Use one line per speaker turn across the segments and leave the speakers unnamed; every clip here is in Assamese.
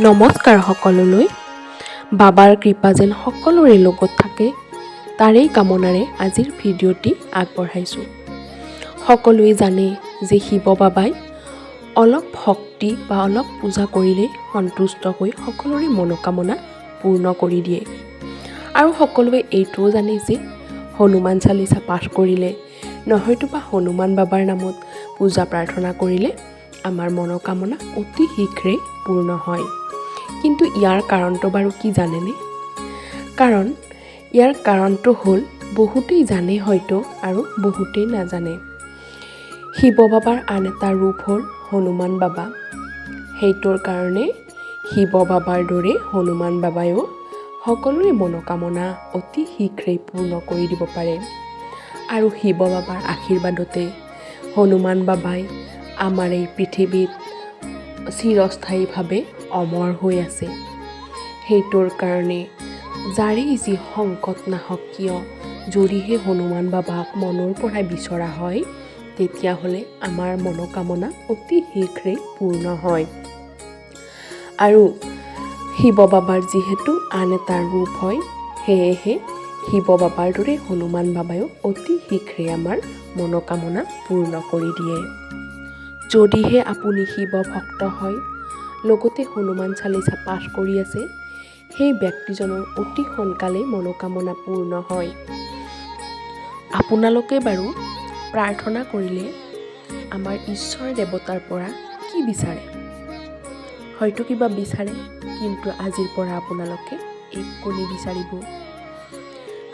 নমস্কাৰ সকলোলৈ। বাবাৰ কৃপা যেন সকলোৰে লগত থাকে তাৰেই কামনাৰে আজিৰ ভিডিঅ'টি আগবঢ়াইছোঁ। সকলোৱে জানে যে শিৱ বাবাই অলপ ভক্তি বা অলপ পূজা কৰিলেই সন্তুষ্ট হৈ সকলোৰে মনোকামনা পূৰ্ণ কৰি দিয়ে। আৰু সকলোৱে এইটোও জানে যে হনুমান চালিচা পাঠ কৰিলে নহয়তোবা হনুমান বাবাৰ নামত পূজা প্ৰাৰ্থনা কৰিলে আমাৰ মনোকামনা অতি শীঘ্ৰেই পূৰ্ণ হয়। কিন্তু ইয়াৰ কাৰণটো বাৰু কি জানেনে? কাৰণ ইয়াৰ কাৰণটো হ'ল বহুতেই জানে হয়তো আৰু বহুতেই নাজানে। শিৱ বাবাৰ আন এটা ৰূপ হ'ল হনুমান বাবা। সেইটোৰ কাৰণে শিৱ বাবাৰ দৰে হনুমান বাবায়ো সকলোৰে মনোকামনা অতি শীঘ্ৰেই পূৰ্ণ কৰি দিব পাৰে। আৰু শিৱ বাবাৰ আশীৰ্বাদতে হনুমান বাবাই আমাৰ এই পৃথিৱীত চিৰস্থায়ীভাৱে অমৰ হৈ আছে। সেইটোৰ কাৰণে যাৰেই যি সংকট নাহক কিয় যদিহে হনুমান বাবাক মনৰ পৰাই বিচৰা হয় তেতিয়াহ'লে আমাৰ মনোকামনা অতি শীঘ্ৰেই পূৰ্ণ হয়। আৰু শিৱ বাবাৰ যিহেতু আন এটা ৰূপ হয় সেয়েহে শিৱ বাবাৰ দৰে হনুমান বাবায়ো অতি শীঘ্ৰেই আমাৰ মনোকামনা পূৰ্ণ কৰি দিয়ে। যদিহে আপুনি শিৱ ভক্ত হয় লগতে হনুমান চালিচা পাঠ কৰি আছে সেই ব্যক্তিজনৰ অতি সোনকালেই মনোকামনা পূৰ্ণ হয়। আপোনালোকে বাৰু প্ৰাৰ্থনা কৰিলে আমাৰ ঈশ্বৰ দেৱতাৰ পৰা কি বিচাৰে? হয়তো কিবা বিচাৰে, কিন্তু আজিৰ পৰা আপোনালোকে একো নিবিচাৰিব।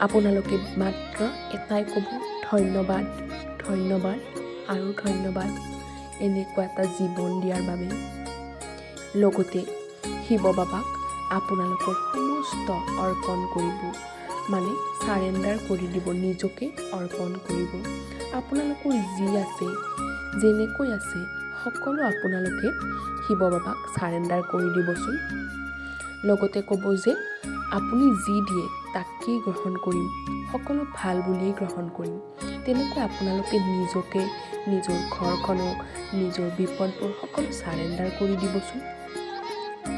আপোনালোকে মাত্ৰ এটাই ক'ব, ধন্যবাদ, ধন্যবাদ আৰু ধন্যবাদ এনেকুৱা এটা জীৱন দিয়াৰ বাবে। লগতে শিৱ বাবাক আপোনালোকৰ সমস্ত অৰ্পণ কৰিব, মানে চাৰেণ্ডাৰ কৰি দিব, নিজকে অৰ্পণ কৰিব। আপোনালোকৰ যি আছে যেনেকৈ আছে সকলো আপোনালোকে শিৱ বাবাক চাৰেণ্ডাৰ কৰি দিবচোন। লগতে ক'ব যে আপুনি যি দিয়ে তাকেই গ্ৰহণ কৰিম, সকলো ভাল বুলিয়েই গ্ৰহণ কৰিম। তেনেকৈ আপোনালোকে নিজকে, নিজৰ ঘৰখনক, নিজৰ বিপদবোৰ সকলো চাৰেণ্ডাৰ কৰি দিবচোন।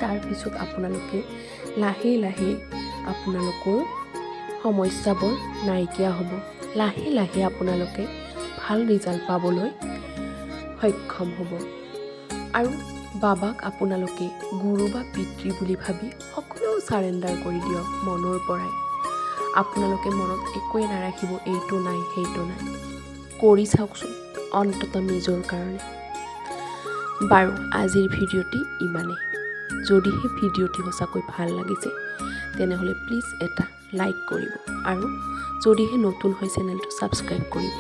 তাৰপিছত আপোনালোকে লাহে লাহে আপোনালোকৰ সমস্যাবোৰ নাইকিয়া হ'ব। লাহে লাহে আপোনালোকে ভাল ৰিজাল্ট পাবলৈ সক্ষম হ'ব। আৰু বাবাক আপোনালোকে গুৰু বা পিতৃ বুলি ভাবি সকলো চাৰেণ্ডাৰ কৰি দিয়ক মনৰ পৰাই। আপোনালোকে মনত একোৱে নাৰাখিব, এইটো নাই সেইটো নাই, কৰি চাওকচোন অন্ততঃ নিজৰ কাৰণে। বাৰু আজিৰ ভিডিঅ'টি ইমানেই। যদিহে ভিডিঅ'টি সঁচাকৈ ভাল লাগিছে তেনেহ'লে প্লিজ এটা লাইক কৰিব আৰু যদিহে নতুন হয় চেনেলটো ছাবস্ক্ৰাইব কৰিব।